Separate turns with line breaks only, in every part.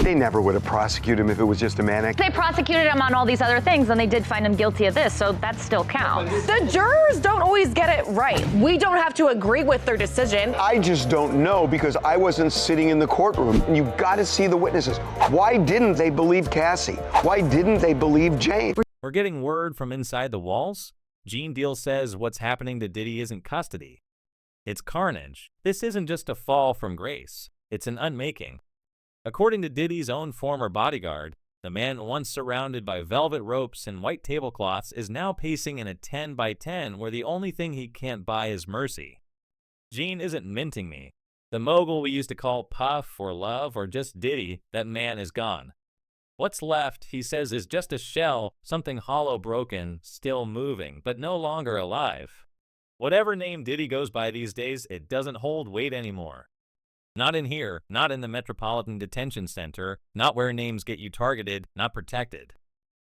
They never would have prosecuted him if it was just a manic.
They prosecuted him on all these other things, and they did find him guilty of this, so that still counts.
The jurors don't always get it right. We don't have to agree with their decision.
I just don't know because I wasn't sitting in the courtroom. And you've got to see the witnesses. Why didn't they believe Cassie? Why didn't they believe Jane?
We're getting word from inside the walls. Gene Deal says what's happening to Diddy isn't custody. It's carnage. This isn't just a fall from grace. It's an unmaking. According to Diddy's own former bodyguard, the man once surrounded by velvet ropes and white tablecloths is now pacing in a 10 by 10 where the only thing he can't buy is mercy. Gene isn't minting me. The mogul we used to call Puff or Love or just Diddy, that man is gone. What's left, he says, is just a shell, something hollow broken, still moving, but no longer alive. Whatever name Diddy goes by these days, it doesn't hold weight anymore. Not in here, not in the Metropolitan Detention Center, not where names get you targeted, not protected.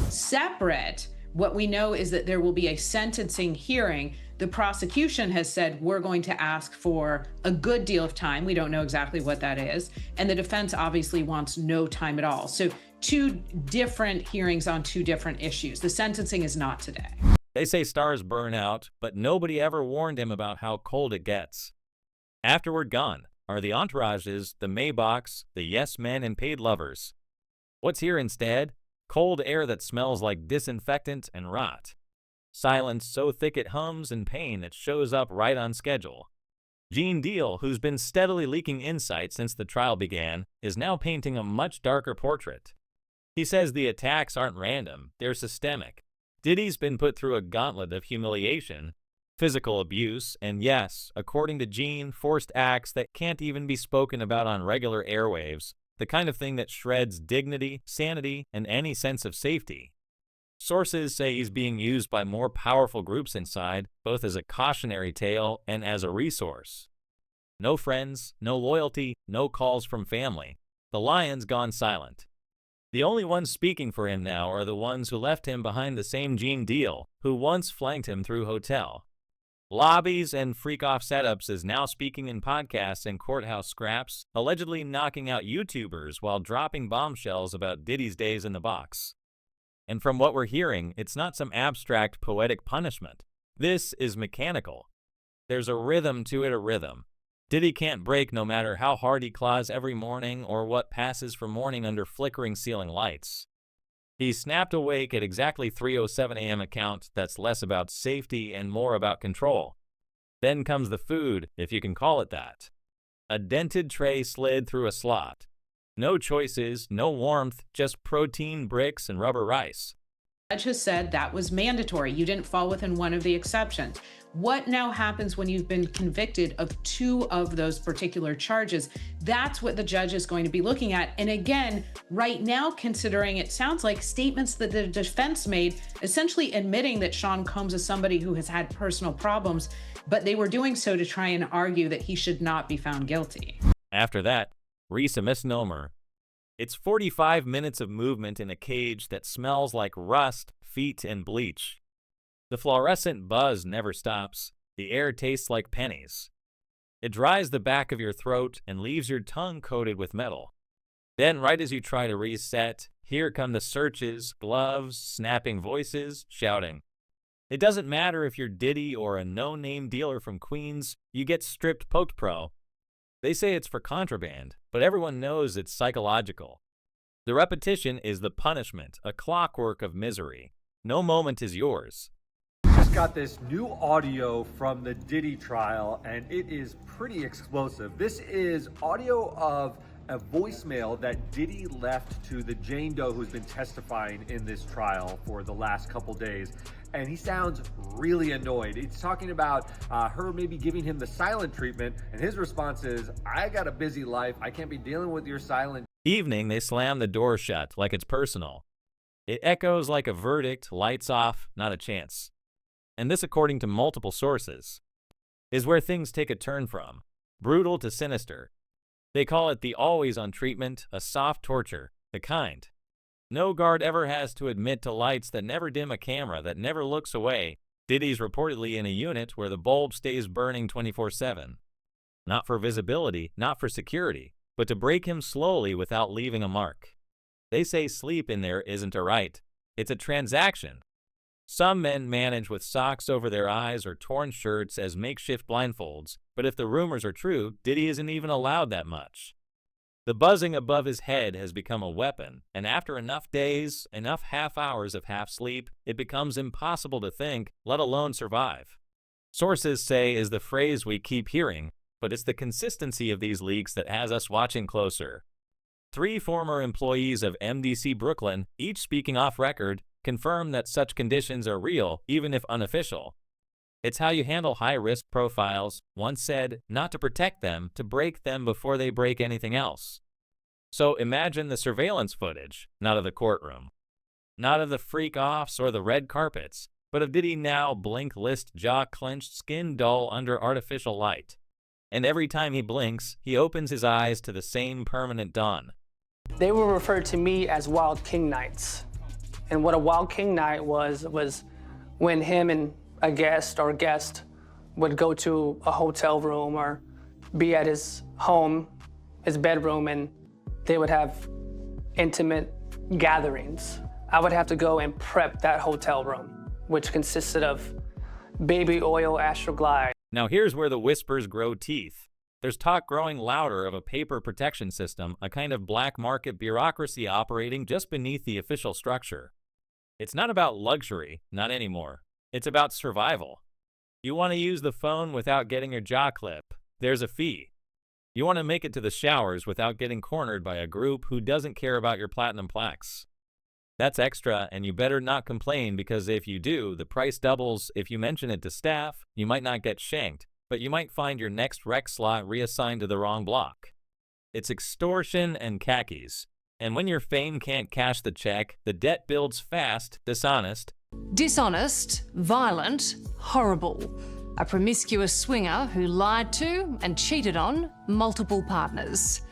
Separate, what we know is that there will be a sentencing hearing. The prosecution has said we're going to ask for a good deal of time. We don't know exactly what that is. And the defense obviously wants no time at all. So two different hearings on two different issues. The sentencing is not today.
They say stars burn out, but nobody ever warned him about how cold it gets. Afterward gone are the entourages, the Maybachs, the yes men, and paid lovers. What's here instead? Cold air that smells like disinfectant and rot. Silence so thick it hums, and pain that shows up right on schedule. Gene Deal, who's been steadily leaking insight since the trial began, is now painting a much darker portrait. He says the attacks aren't random, they're systemic. Diddy's been put through a gauntlet of humiliation, physical abuse, and yes, according to Gene, forced acts that can't even be spoken about on regular airwaves, the kind of thing that shreds dignity, sanity, and any sense of safety. Sources say he's being used by more powerful groups inside, both as a cautionary tale and as a resource. No friends, no loyalty, no calls from family. The lion's gone silent. The only ones speaking for him now are the ones who left him behind, the same Gene Deal, who once flanked him through hotel lobbies and freak-off setups, is now speaking in podcasts and courthouse scraps, allegedly knocking out YouTubers while dropping bombshells about Diddy's days in the box. And from what we're hearing, it's not some abstract poetic punishment. This is mechanical. There's a rhythm to it, a rhythm. Diddy can't break no matter how hard he claws every morning or what passes for morning under flickering ceiling lights. He snapped awake at exactly 3:07 a.m. account that's less about safety and more about control. Then comes the food, if you can call it that. A dented tray slid through a slot. No choices, no warmth, just protein bricks and rubber rice.
The judge has said that was mandatory. You didn't fall within one of the exceptions. What now happens when you've been convicted of two of those particular charges? That's what the judge is going to be looking at. And again, right now, considering it sounds like statements that the defense made, essentially admitting that Sean Combs is somebody who has had personal problems, but they were doing so to try and argue that he should not be found guilty.
After that, Reese a misnomer. It's 45 minutes of movement in a cage that smells like rust, feet, and bleach. The fluorescent buzz never stops. The air tastes like pennies. It dries the back of your throat and leaves your tongue coated with metal. Then, right as you try to reset, here come the searches, gloves, snapping voices, shouting. It doesn't matter if you're Diddy or a no-name dealer from Queens, you get stripped poked pro. They say it's for contraband, but everyone knows it's psychological. The repetition is the punishment, a clockwork of misery. No moment is yours.
Just got this new audio from the Diddy trial, and it is pretty explosive. This is audio of a voicemail that Diddy left to the Jane Doe who's been testifying in this trial for the last couple days. And he sounds really annoyed. He's talking about her maybe giving him the silent treatment, and his response is, I got a busy life. I can't be dealing with your silent.
Evening, they slam the door shut like it's personal. It echoes like a verdict, lights off, not a chance. And this, according to multiple sources, is where things take a turn from brutal to sinister. They call it the always on treatment, a soft torture, the kind no guard ever has to admit to, lights that never dim, a camera that never looks away. Diddy's reportedly in a unit where the bulb stays burning 24/7. Not for visibility, not for security, but to break him slowly without leaving a mark. They say sleep in there isn't a right, it's a transaction. Some men manage with socks over their eyes or torn shirts as makeshift blindfolds, but if the rumors are true, Diddy isn't even allowed that much. The buzzing above his head has become a weapon, and after enough days, enough half hours of half sleep, it becomes impossible to think, let alone survive. Sources say is the phrase we keep hearing, but it's the consistency of these leaks that has us watching closer. 3 former employees of MDC Brooklyn, each speaking off record, confirm that such conditions are real, even if unofficial. It's how you handle high-risk profiles. One said, not to protect them, to break them before they break anything else. So imagine the surveillance footage, not of the courtroom, not of the freak-offs or the red carpets, but of Diddy now blink-list, jaw-clenched, skin dull under artificial light. And every time he blinks, he opens his eyes to the same permanent dawn.
They were referred to me as Wild King Nights. And what a Wild King Night was when him and a guest would go to a hotel room or be at his home, his bedroom, and they would have intimate gatherings. I would have to go and prep that hotel room, which consisted of baby oil Astroglide.
Now here's where the whispers grow teeth. There's talk growing louder of a paper protection system, a kind of black market bureaucracy operating just beneath the official structure. It's not about luxury, not anymore. It's about survival. You want to use the phone without getting your jaw clipped, there's a fee. You want to make it to the showers without getting cornered by a group who doesn't care about your platinum plaques. That's extra, and you better not complain, because if you do, the price doubles. If you mention it to staff, you might not get shanked, but you might find your next rec slot reassigned to the wrong block. It's extortion and khakis. And when your fame can't cash the check, the debt builds fast, dishonest.
Dishonest, violent, horrible. A promiscuous swinger who lied to and cheated on multiple partners.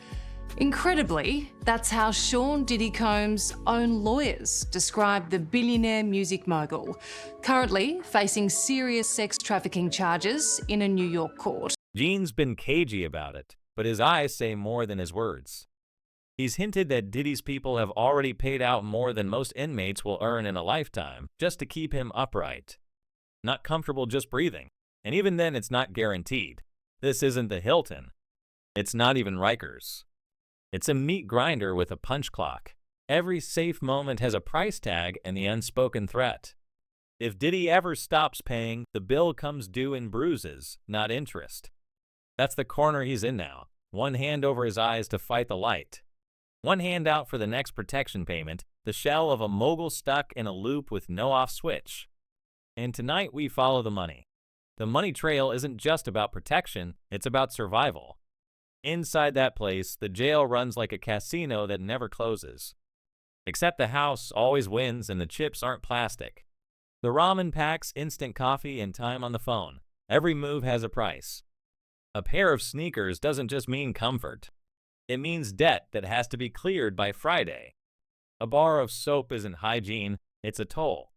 Incredibly, that's how Sean Diddy Combs' own lawyers describe the billionaire music mogul, currently facing serious sex trafficking charges in a New York court.
Gene's been cagey about it, but his eyes say more than his words. He's hinted that Diddy's people have already paid out more than most inmates will earn in a lifetime, just to keep him upright. Not comfortable just breathing. And even then, it's not guaranteed. This isn't the Hilton. It's not even Rikers. It's a meat grinder with a punch clock. Every safe moment has a price tag and the unspoken threat. If Diddy ever stops paying, the bill comes due in bruises, not interest. That's the corner he's in now. One hand over his eyes to fight the light. One hand out for the next protection payment, the shell of a mogul stuck in a loop with no off switch. And tonight we follow the money. The money trail isn't just about protection, it's about survival. Inside that place, the jail runs like a casino that never closes. Except the house always wins and the chips aren't plastic. The ramen packs, instant coffee, and time on the phone. Every move has a price. A pair of sneakers doesn't just mean comfort. It means debt that has to be cleared by Friday. A bar of soap isn't hygiene, it's a toll.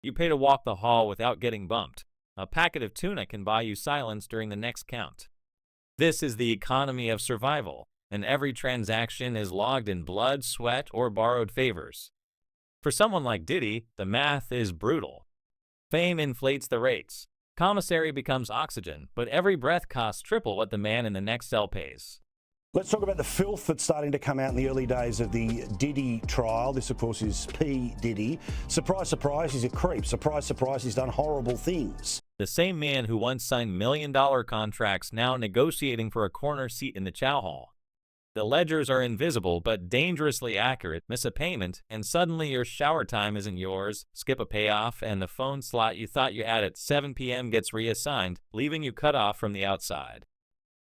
You pay to walk the hall without getting bumped. A packet of tuna can buy you silence during the next count. This is the economy of survival, and every transaction is logged in blood, sweat, or borrowed favors. For someone like Diddy, the math is brutal. Fame inflates the rates. Commissary becomes oxygen, but every breath costs triple what the man in the next cell pays.
Let's talk about the filth that's starting to come out in the early days of the Diddy trial. This, of course, is P. Diddy. Surprise, surprise, he's a creep. Surprise, surprise, he's done horrible things.
The same man who once signed million-dollar contracts now negotiating for a corner seat in the chow hall. The ledgers are invisible but dangerously accurate. Miss a payment, and suddenly your shower time isn't yours. Skip a payoff, and the phone slot you thought you had at 7 p.m. gets reassigned, leaving you cut off from the outside.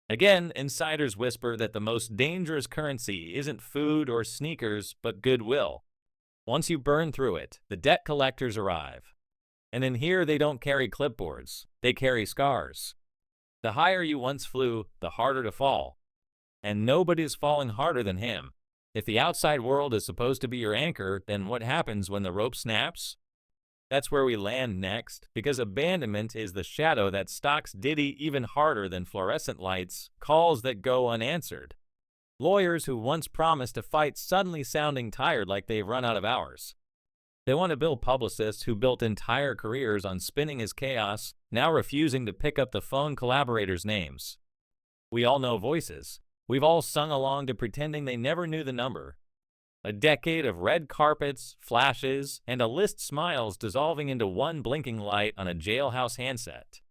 Again, insiders whisper that the most dangerous currency isn't food or sneakers, but goodwill. Once you burn through it, the debt collectors arrive. And in here, they don't carry clipboards, they carry scars. The higher you once flew, the harder to fall. And nobody's falling harder than him. If the outside world is supposed to be your anchor, then what happens when the rope snaps? That's where we land next, because abandonment is the shadow that stalks Diddy even harder than fluorescent lights, calls that go unanswered. Lawyers who once promised to fight suddenly sounding tired like they've run out of hours. They want to build publicists who built entire careers on spinning his chaos, now refusing to pick up the phone collaborators' names. We all know voices. We've all sung along to pretending they never knew the number. A decade of red carpets, flashes, and a list smiles dissolving into one blinking light on a jailhouse handset.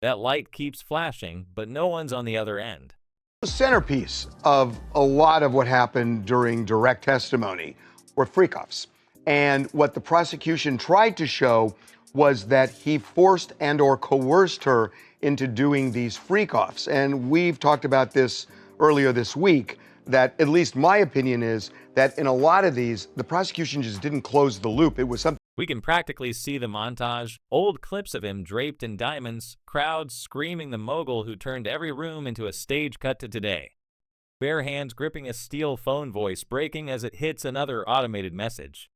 That light keeps flashing, but no one's on the other end.
The centerpiece of a lot of what happened during direct testimony were freak-offs. And what the prosecution tried to show was that he forced and or coerced her into doing these freak-offs. And we've talked about this earlier this week, that at least my opinion is that in a lot of these, the prosecution just didn't close the loop. It was something.
We can practically see the montage, old clips of him draped in diamonds, crowds screaming the mogul who turned every room into a stage cut to today. Bare hands gripping a steel phone voice breaking as it hits another automated message.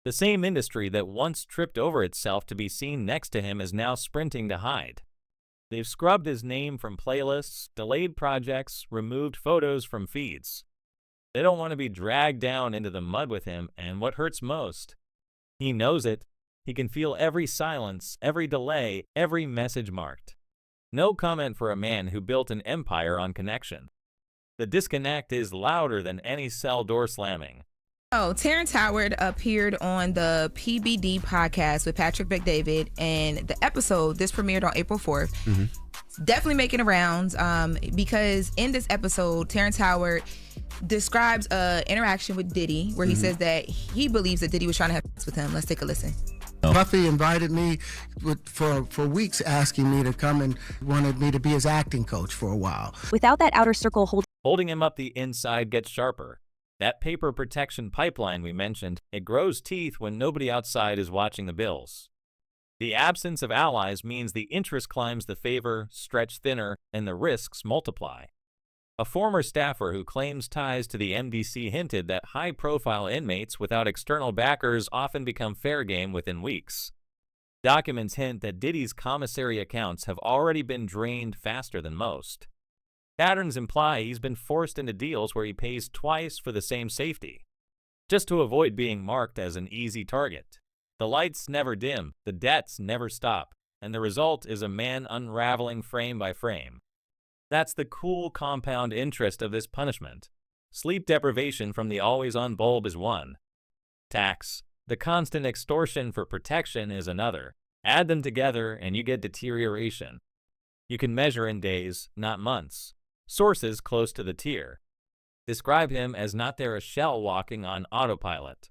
The same industry that once tripped over itself to be seen next to him is now sprinting to hide. They've scrubbed his name from playlists, delayed projects, removed photos from feeds. They don't want to be dragged down into the mud with him, and what hurts most, he knows it. He can feel every silence, every delay, every message marked. No comment for a man who built an empire on connection. The disconnect is louder than any cell door slamming.
Oh, Terrence Howard appeared on the PBD podcast with Patrick Bet-David, and the episode, this premiered on April 4th. Definitely making the rounds because in this episode, Terrence Howard describes an interaction with Diddy where he says that he believes that Diddy was trying to have sex with him. Let's take a listen.
Puffy invited me for weeks, asking me to come and wanted me to be his acting coach for a while.
Without that outer circle
holding him up, the inside gets sharper. That paper protection pipeline we mentioned, it grows teeth when nobody outside is watching the bills. The absence of allies means the interest climbs the favor, stretch thinner, and the risks multiply. A former staffer who claims ties to the MDC hinted that high-profile inmates without external backers often become fair game within weeks. Documents hint that Diddy's commissary accounts have already been drained faster than most. Patterns imply he's been forced into deals where he pays twice for the same safety, just to avoid being marked as an easy target. The lights never dim, the debts never stop, and the result is a man unraveling frame by frame. That's the cool compound interest of this punishment. Sleep deprivation from the always-on bulb is one. Tax, the constant extortion for protection, is another. Add them together and you get deterioration. You can measure in days, not months. Sources close to the tier describe him as not there, a shell walking on autopilot.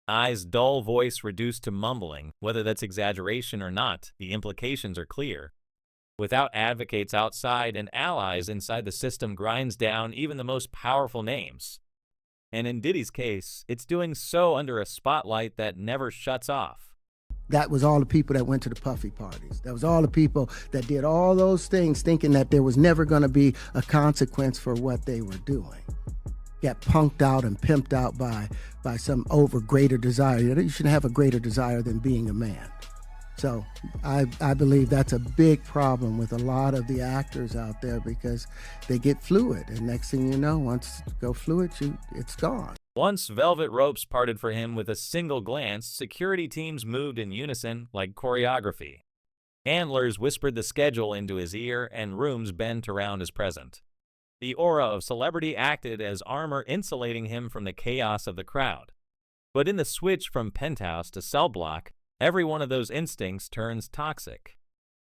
Eyes dull, voice reduced to mumbling. Whether that's exaggeration or not, the implications are clear. Without advocates outside and allies inside, the system grinds down even the most powerful names. And in Diddy's case, it's doing so under a spotlight that never shuts off.
That was all the people that went to the Puffy parties. That was all the people that did all those things thinking that there was never going to be a consequence for what they were doing. Got punked out and pimped out by some greater desire. You shouldn't have a greater desire than being a man. So I believe that's a big problem with a lot of the actors out there because they get fluid. And next thing you know, once you go fluid, it's gone.
Once velvet ropes parted for him with a single glance, security teams moved in unison like choreography. Handlers whispered the schedule into his ear and rooms bent around his present. The aura of celebrity acted as armor, insulating him from the chaos of the crowd. But in the switch from penthouse to cell block, every one of those instincts turns toxic.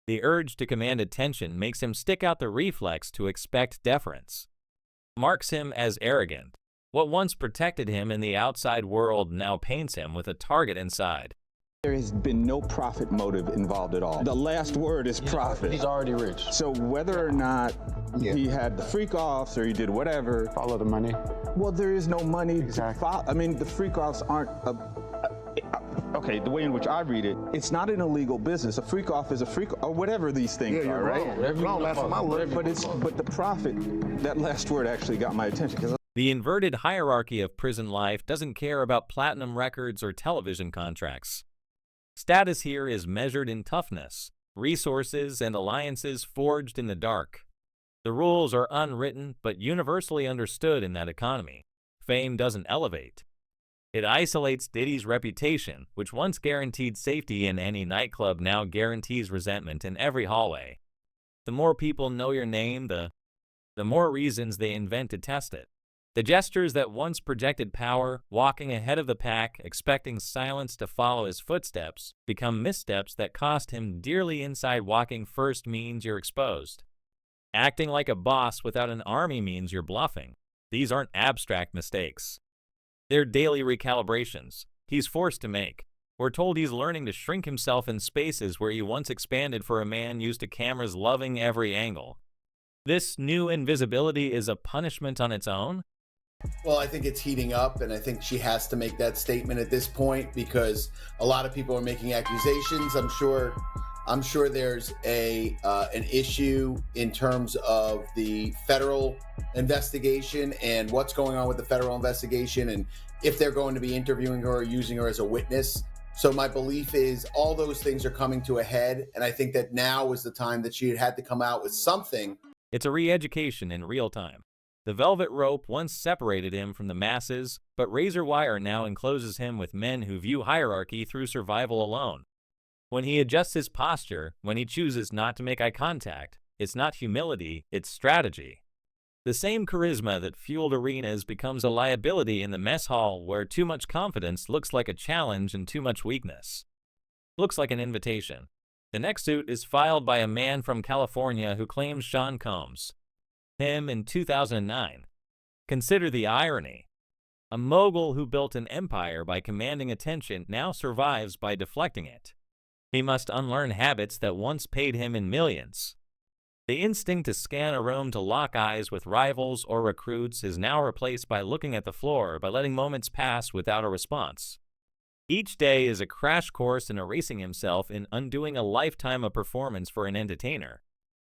The urge to command attention makes him stick out the reflex to expect deference. Marks him as arrogant. What once protected him in the outside world now paints him with a target inside.
There has been no profit motive involved at all. The last word is profit.
He's already rich.
So whether or not he had the freak-offs or he did whatever.
Follow the money.
Well, there is no money
exactly.
to follow. I mean, the freak-offs aren't okay, the way in which I read it, it's not an illegal business. A freak-off is a freak, or whatever these things are, right? But the profit, that last word actually got my attention.
The inverted hierarchy of prison life doesn't care about platinum records or television contracts. Status here is measured in toughness, resources, and alliances forged in the dark. The rules are unwritten but universally understood in that economy. Fame doesn't elevate. It isolates Diddy's reputation, which once guaranteed safety in any nightclub now guarantees resentment in every hallway. The more people know your name, the more reasons they invent to test it. The gestures that once projected power, walking ahead of the pack, expecting silence to follow his footsteps, become missteps that cost him dearly inside. Walking first means you're exposed. Acting like a boss without an army means you're bluffing. These aren't abstract mistakes. They're daily recalibrations he's forced to make. We're told he's learning to shrink himself in spaces where he once expanded for a man used to cameras loving every angle. This new invisibility is a punishment on its own.
Well, I think it's heating up, and I think she has to make that statement at this point because a lot of people are making accusations. I'm sure there's an issue in terms of the federal investigation and what's going on with the federal investigation and if they're going to be interviewing her or using her as a witness. So my belief is all those things are coming to a head, and I think that now is the time that she had to come out with something.
It's a re-education in real time. The velvet rope once separated him from the masses, but razor wire now encloses him with men who view hierarchy through survival alone. When he adjusts his posture, when he chooses not to make eye contact, it's not humility, it's strategy. The same charisma that fueled arenas becomes a liability in the mess hall where too much confidence looks like a challenge and too much weakness looks like an invitation. The next suit is filed by a man from California who claims Sean Combs him in 2009. Consider the irony. A mogul who built an empire by commanding attention now survives by deflecting it. He must unlearn habits that once paid him in millions. The instinct to scan a room to lock eyes with rivals or recruits is now replaced by looking at the floor, by letting moments pass without a response. Each day is a crash course in erasing himself, in undoing a lifetime of performance for an entertainer.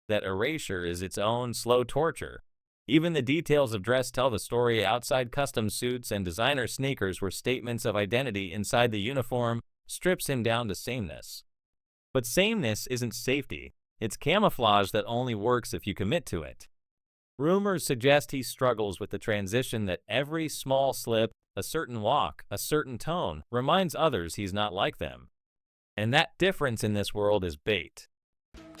That erasure is its own slow torture. Even the details of dress tell the story. Outside custom suits and designer sneakers were statements of identity. Inside the uniform strips him down to sameness. But sameness isn't safety. It's camouflage that only works if you commit to it. Rumors suggest he struggles with the transition, that every small slip, a certain walk, a certain tone, reminds others he's not like them. And that difference in this world is bait.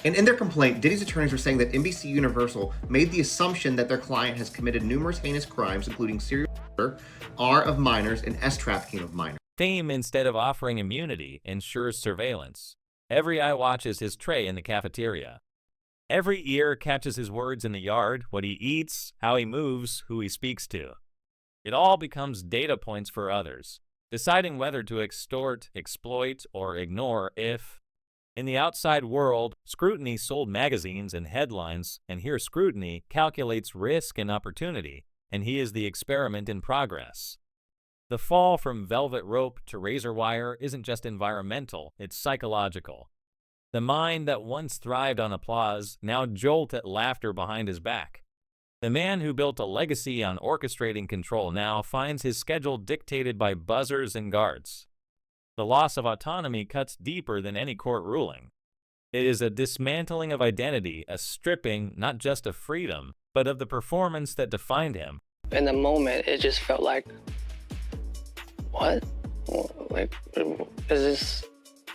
And in their complaint, Diddy's attorneys were saying that NBC Universal made the assumption that their client has committed numerous heinous crimes, including serial murder, R of minors, and S trafficking of minors.
Fame, instead of offering immunity, ensures surveillance. Every eye watches his tray in the cafeteria. Every ear catches his words in the yard, what he eats, how he moves, who he speaks to. It all becomes data points for others, deciding whether to extort, exploit, or ignore. If, in the outside world, scrutiny sold magazines and headlines, and here scrutiny calculates risk and opportunity, and he is the experiment in progress. The fall from velvet rope to razor wire isn't just environmental, it's psychological. The mind that once thrived on applause now jolts at laughter behind his back. The man who built a legacy on orchestrating control now finds his schedule dictated by buzzers and guards. The loss of autonomy cuts deeper than any court ruling. It is a dismantling of identity, a stripping not just of freedom, but of the performance that defined him.
In the moment, it just felt like, what? Like, is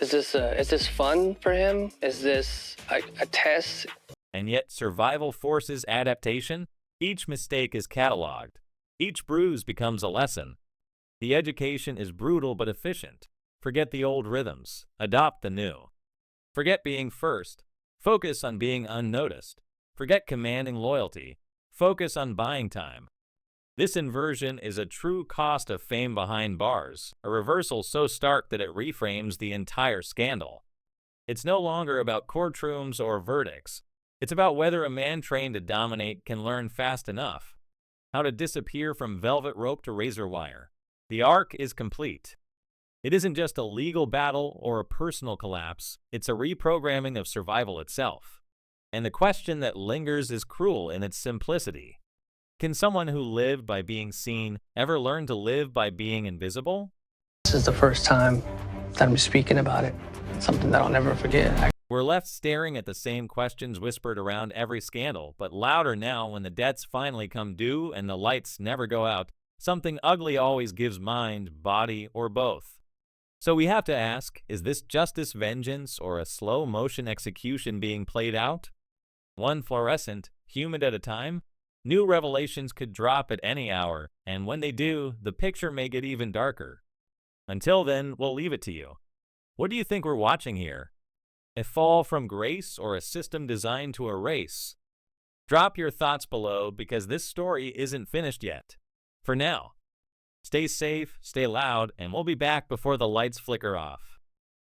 this fun for him? Is this a test?
And yet survival forces adaptation. Each mistake is cataloged. Each bruise becomes a lesson. The education is brutal but efficient. Forget the old rhythms. Adopt the new. Forget being first. Focus on being unnoticed. Forget commanding loyalty. Focus on buying time. This inversion is a true cost of fame behind bars, a reversal so stark that it reframes the entire scandal. It's no longer about courtrooms or verdicts. It's about whether a man trained to dominate can learn fast enough how to disappear from velvet rope to razor wire. The arc is complete. It isn't just a legal battle or a personal collapse, it's a reprogramming of survival itself. And the question that lingers is cruel in its simplicity. Can someone who lived by being seen ever learn to live by being invisible?
This is the first time that I'm speaking about it. It's something that I'll never forget.
We're left staring at the same questions whispered around every scandal, but louder now when the debts finally come due and the lights never go out. Something ugly always gives mind, body, or both. So we have to ask, is this justice vengeance or a slow motion execution being played out? One fluorescent, humid at a time? New revelations could drop at any hour, and when they do, the picture may get even darker. Until then, we'll leave it to you. What do you think we're watching here? A fall from grace or a system designed to erase? Drop your thoughts below because this story isn't finished yet. For now, stay safe, stay loud, and we'll be back before the lights flicker off.